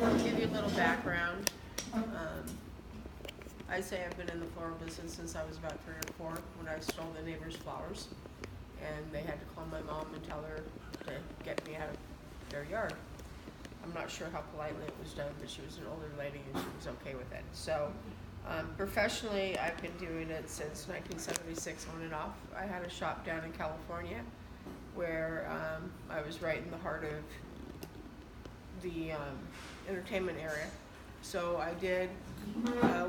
I'll give you a little background. I say I've been in the floral business since I was about 3 or 4 when I stole the neighbor's flowers. And they had to call my mom and tell her to get me out of their yard. I'm not sure how politely it was done, but she was an older lady and she was okay with it. So professionally, I've been doing it since 1976 on and off. I had a shop down in California where I was right in the heart of the entertainment area. So I did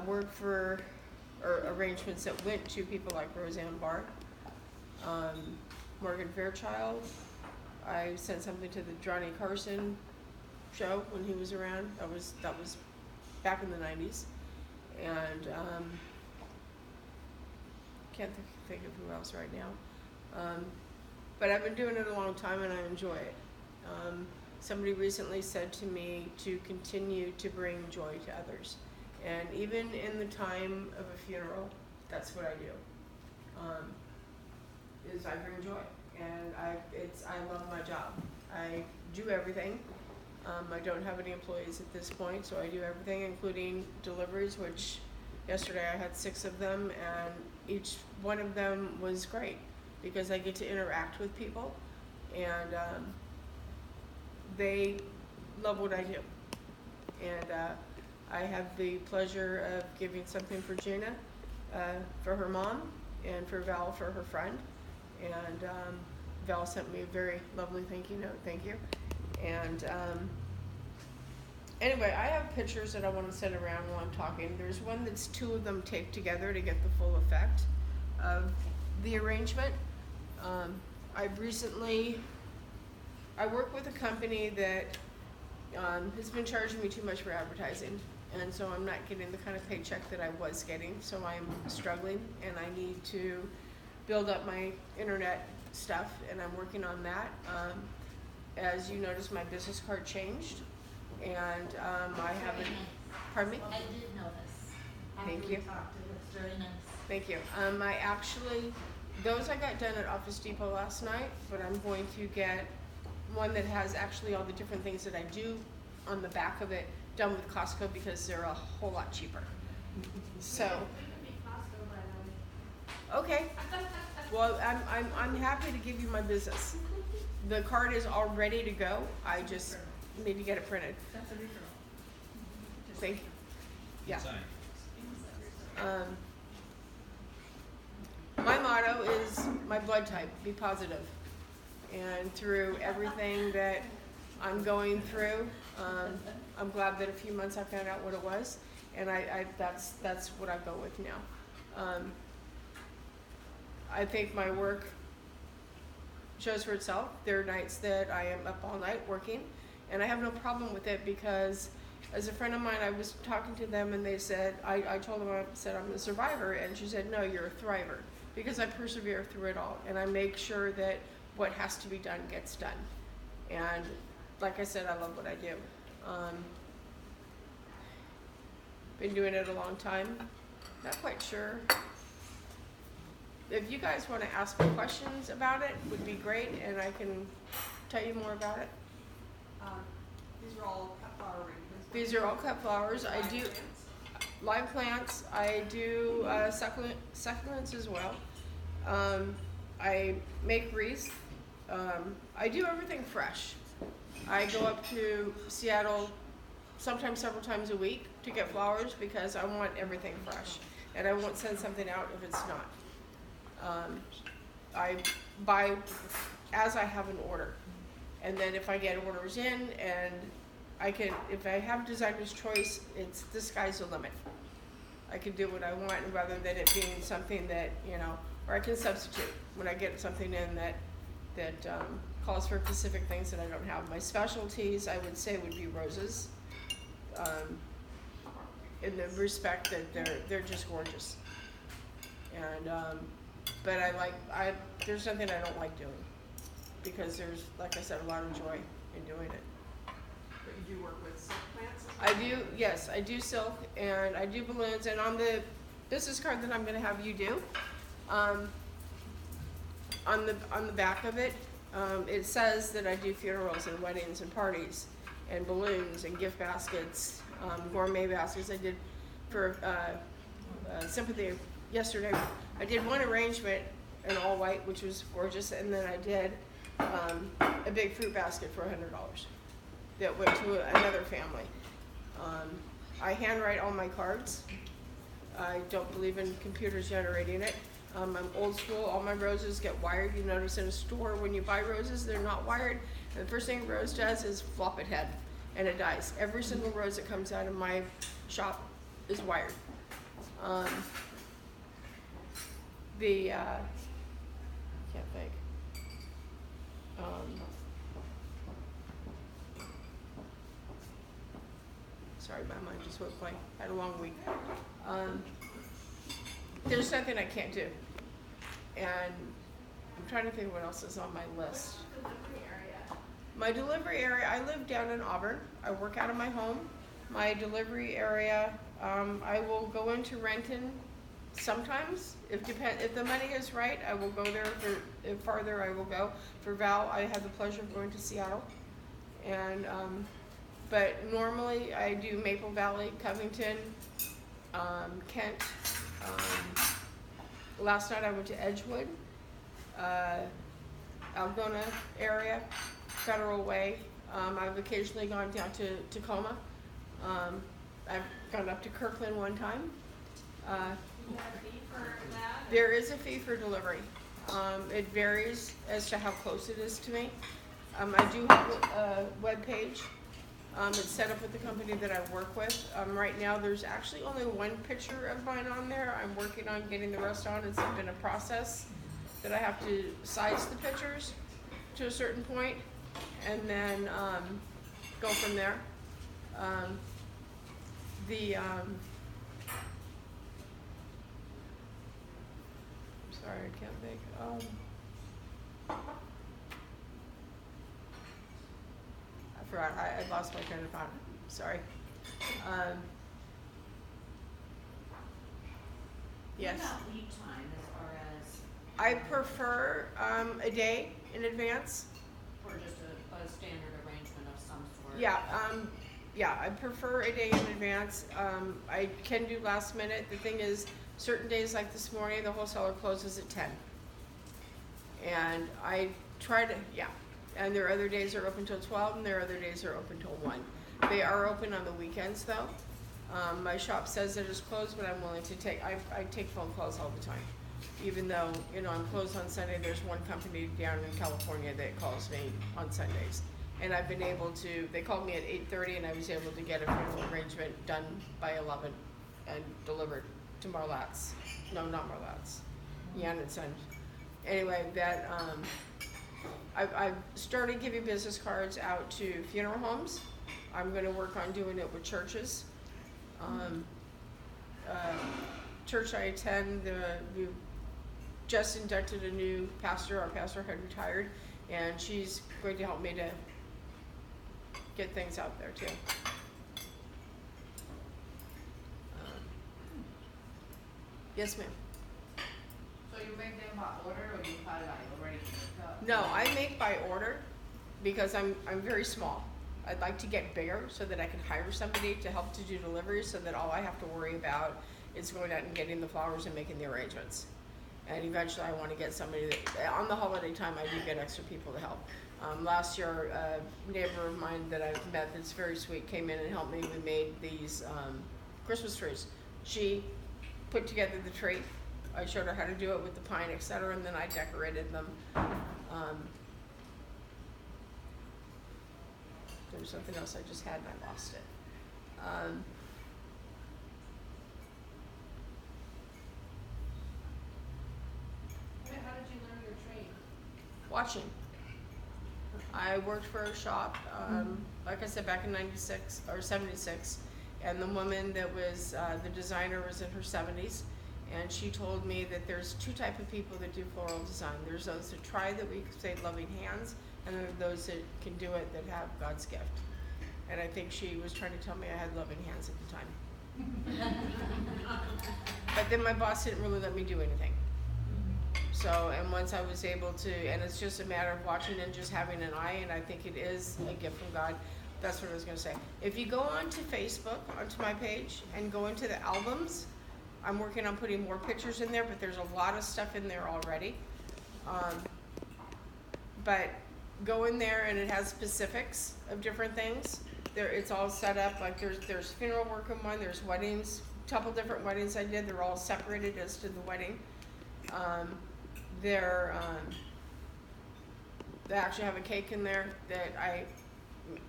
work for, or arrangements that went to people like Roseanne Barr, Morgan Fairchild. I sent something to the Johnny Carson show when he was around. That was back in the 90s. And can't think of who else right now. But I've been doing it a long time and I enjoy it. Somebody recently said to me to continue to bring joy to others. And even in the time of a funeral, that's what I do. Is I bring joy. And I love my job. I do everything. I don't have any employees at this point, so I do everything, including deliveries, which yesterday I had 6 of them, and each one of them was great because I get to interact with people, and they love what I do. And I have the pleasure of giving something for Gina, for her mom, and for Val for her friend. And Val sent me a very lovely thank you note. Thank you. And anyway, I have pictures that I want to send around while I'm talking. There's one that's 2 of them taped together to get the full effect of the arrangement. I work with a company that has been charging me too much for advertising, and so I'm not getting the kind of paycheck that I was getting, so I'm struggling, and I need to build up my internet stuff, and I'm working on that. As you notice, my business card changed, and I haven't, pardon me? I did notice. Thank you. It's very nice. Thank you. I actually, those I got done at Office Depot last night, but I'm going to get one that has actually all the different things that I do on the back of it done with Costco because they're a whole lot cheaper. So. Okay. Well, I'm happy to give you my business. The card is all ready to go. I just need to get it printed. That's a referral. Thank you. Yeah. My motto is my blood type, be positive. And through everything that I'm going through, I'm glad that a few months I found out what it was, and that's what I go with now. I think my work shows for itself. There are nights that I am up all night working, and I have no problem with it because as a friend of mine, I was talking to them and they said, I told them, I said, I'm a survivor, and she said, no, you're a thriver, because I persevere through it all, and I make sure that what has to be done gets done. And like I said, I love what I do. Been doing it a long time. Not quite sure. If you guys want to ask me questions about it, would be great, and I can tell you more about it. These are all cut flower arrangements. These are all cut flowers. I do live plants. I do succulents as well. I make wreaths. I do everything fresh. I go up to Seattle sometimes several times a week to get flowers because I want everything fresh, and I won't send something out if it's not. I buy as I have an order, and then if I get orders in and if I have designer's choice, it's the sky's the limit. I can do what I want rather than it being something that, or I can substitute when I get something in that calls for specific things that I don't have. My specialties, I would say, would be roses, in the respect that they're just gorgeous. And but there's nothing I don't like doing because there's, like I said, a lot of joy in doing it. But you do work with silk plants? I do, yes, I do silk and I do balloons, and on the business card that I'm going to have you do, on the back of it, it says that I do funerals and weddings and parties, and balloons and gift baskets, gourmet baskets. I did for sympathy yesterday. I did one arrangement in all white, which was gorgeous, and then I did a big fruit basket for $100 that went to another family. I handwrite all my cards. I don't believe in computers generating it. I'm old school. All my roses get wired. You notice in a store when you buy roses, they're not wired. And the first thing a rose does is flop its head, and it dies. Every single rose that comes out of my shop is wired. Can't think. Sorry, my mind just went blank. Had a long week. There's nothing I can't do. And I'm trying to think what else is on my list. My delivery area, I live down in Auburn. I work out of my home. My delivery area, I will go into Renton sometimes. If the money is right, I will go there. If farther, I will go. For Val, I have the pleasure of going to Seattle. And but normally I do Maple Valley, Covington, Kent. Last night I went to Edgewood, Algona area, Federal Way. I've occasionally gone down to Tacoma. I've gone up to Kirkland one time. Is there a fee for that? There is a fee for delivery. It varies as to how close it is to me. I do have a web page. It's set up with the company that I work with. Right now there's actually only one picture of mine on there. I'm working on getting the rest on. It's been a process that I have to size the pictures to a certain point and then go from there. Sorry, I can't think. I forgot. I lost my train of thought. Sorry. Yes. What about lead time as far as? I prefer a day in advance. Or just a standard arrangement of some sort? Yeah, I prefer a day in advance. I can do last minute. The thing is, certain days like this morning, the wholesaler closes at 10. And I try to, and there are other days that are open till 12, and there are other days that are open till 1. They are open on the weekends though. My shop says it is closed, but I'm willing to take, I take phone calls all the time. Even though, I'm closed on Sunday, there's one company down in California that calls me on Sundays. And I've been able to, they called me at 8:30 and I was able to get a funeral arrangement done by 11 and delivered to Marlat's. No, not Marlat's. Yan and Son. Anyway, that, I've started giving business cards out to funeral homes. I'm gonna work on doing it with churches. Church I attend, we just inducted a new pastor. Our pastor had retired, and she's going to help me to get things out there too. Yes, ma'am. So you make them by order, or you buy like already picked up? No, I make by order because I'm very small. I'd like to get bigger so that I can hire somebody to help to do deliveries, so that all I have to worry about is going out and getting the flowers and making the arrangements. And eventually I want to get somebody that, on the holiday time, I do get extra people to help. Last year, a neighbor of mine that I've met that's very sweet came in and helped me. We made these Christmas trees. She put together the tree. I showed her how to do it with the pine, etc., and then I decorated them. There was something else I just had and I lost it. How did you learn your trade? Watching. I worked for a shop, like I said, back in 96 or 76, and the woman that was the designer was in her 70s, and she told me that there's two types of people that do floral design. There's those that try, that we say loving hands, and there are those that can do it, that have God's gift. And I think she was trying to tell me I had loving hands at the time. But then my boss didn't really let me do anything. So, and once I was able to, and it's just a matter of watching and just having an eye, and I think it is a gift from God. That's what I was gonna say. If you go onto Facebook, onto my page, and go into the albums, I'm working on putting more pictures in there, but there's a lot of stuff in there already. But go in there and it has specifics of different things. There, it's all set up, like there's funeral work in one, there's weddings, couple different weddings I did, they're all separated as to the wedding. They actually have a cake in there that I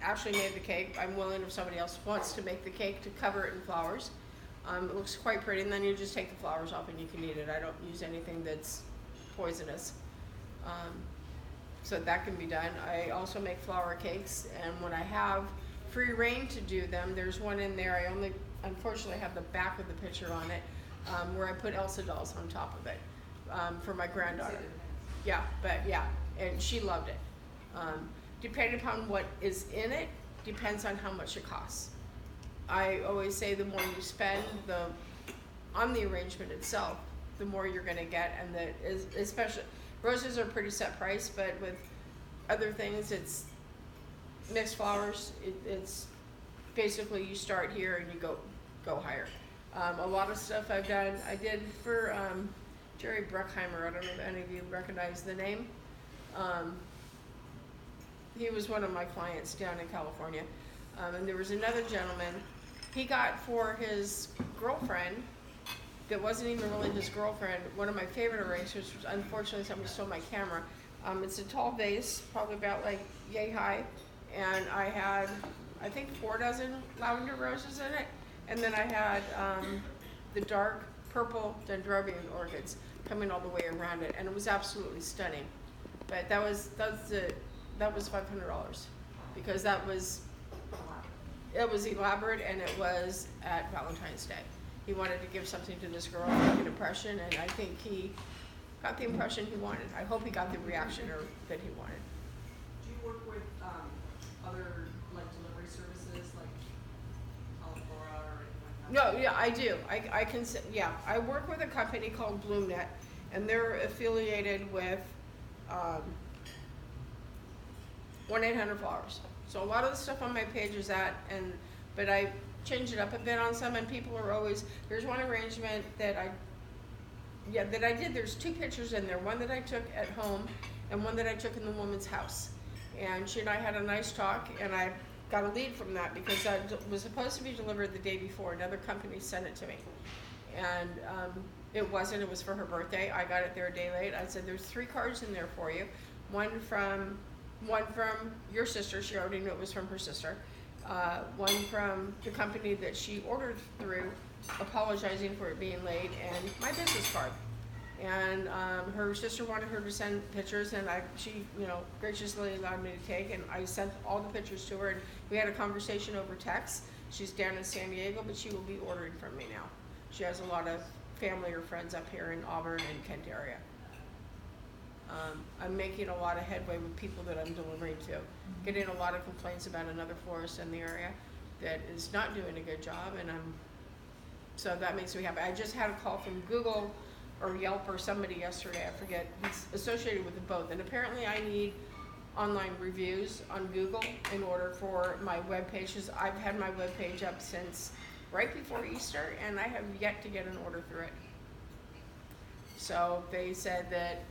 actually made the cake. I'm willing if somebody else wants to make the cake to cover it in flowers. It looks quite pretty, and then you just take the flowers off and you can eat it. I don't use anything that's poisonous. So that can be done. I also make flower cakes, and when I have free reign to do them, there's one in there. I only, unfortunately, have the back of the picture on it, where I put Elsa dolls on top of it for my granddaughter. Yeah, but yeah, and she loved it. Depending upon what is in it, depends on how much it costs. I always say the more you spend on the arrangement itself, the more you're going to get, and especially roses are pretty set price, but with other things, it's mixed flowers. It's basically you start here and you go higher. A lot of stuff I've done, I did for Jerry Bruckheimer. I don't know if any of you recognize the name. He was one of my clients down in California, and there was another gentleman. He got for his girlfriend, that wasn't even really his girlfriend, one of my favorite arrangements, which unfortunately somebody stole my camera. It's a tall vase, probably about like yay high, and I had, I think 4 dozen lavender roses in it, and then I had the dark purple dendrobium orchids coming all the way around it, and it was absolutely stunning. But that was $500, because it was elaborate, and it was at Valentine's Day. He wanted to give something to this girl, make an impression, and I think he got the impression he wanted. I hope he got the reaction that he wanted. Do you work with other like delivery services like Alflora or anything like that? No, yeah, I do. I can say, yeah, I work with a company called BloomNet, and they're affiliated with 1-800-Flowers. So a lot of the stuff on my page is that, but I change it up a bit on some, and people are always, there's one arrangement that I did, there's 2 pictures in there, one that I took at home and one that I took in the woman's house. And she and I had a nice talk, and I got a lead from that because that was supposed to be delivered the day before. Another company sent it to me, and it wasn't, it was for her birthday. I got it there a day late. I said, there's 3 cards in there for you. One from your sister, she already knew it was from her sister. One from the company that she ordered through, apologizing for it being late, and my business card. And her sister wanted her to send pictures, and she graciously allowed me to take, and I sent all the pictures to her, and we had a conversation over text. She's down in San Diego, but she will be ordering from me now. She has a lot of family or friends up here in Auburn and Kent area. I'm making a lot of headway with people that I'm delivering to. Getting a lot of complaints about another florist in the area that is not doing a good job, and so that makes me happy. I just had a call from Google or Yelp or somebody yesterday, I forget. It's associated with the both, and apparently I need online reviews on Google in order for my web pages. I've had my web page up since right before Easter, and I have yet to get an order through it. So they said that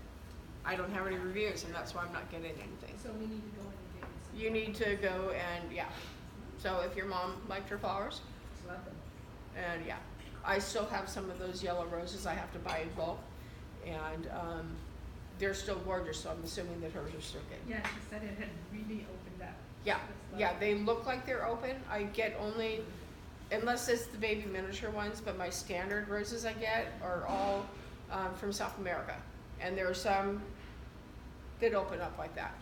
I don't have any reviews, and that's why I'm not getting anything. So we need to go and get some. You need to go and, yeah. So if your mom liked her flowers, and yeah, I still have some of those yellow roses I have to buy in bulk, and they're still gorgeous, so I'm assuming that hers are still good. Yeah, she said it had really opened up. Yeah, yeah, they look like they're open. I get only, unless it's the baby miniature ones, but my standard roses I get are all from South America. And there are some that open up like that.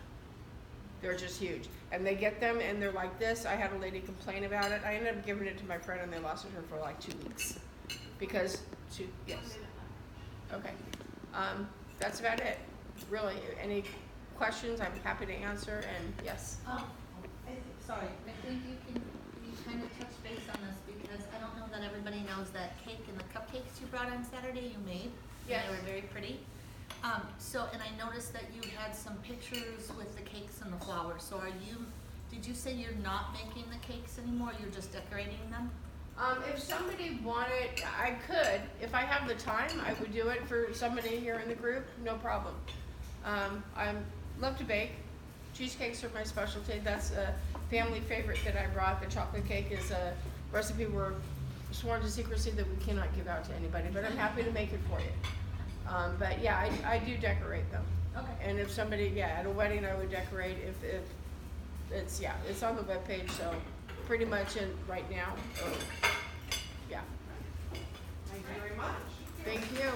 They're just huge. And they get them and they're like this. I had a lady complain about it. I ended up giving it to my friend, and they lasted her for like 2 weeks. Because yes. Okay. That's about it. Really, any questions, I'm happy to answer, and yes. Sorry. I think you kind of touch base on this, because I don't know that everybody knows that cake and the cupcakes you brought on Saturday you made. Yes. And they were very pretty. And I noticed that you had some pictures with the cakes and the flowers. So are you Did you say you're not making the cakes anymore, you're just decorating them? If somebody wanted, I could, if I have the time, I would do it for somebody here in the group, no problem. I love to bake. Cheesecakes are my specialty. That's a family favorite that I brought. The chocolate cake is a recipe we're sworn to secrecy that we cannot give out to anybody, but I'm happy to make it for you. But yeah, I do decorate them. Okay. And if somebody, yeah, at a wedding I would decorate if it's, yeah, it's on the webpage, so pretty much in right now, yeah. Thank you very much. Thank you.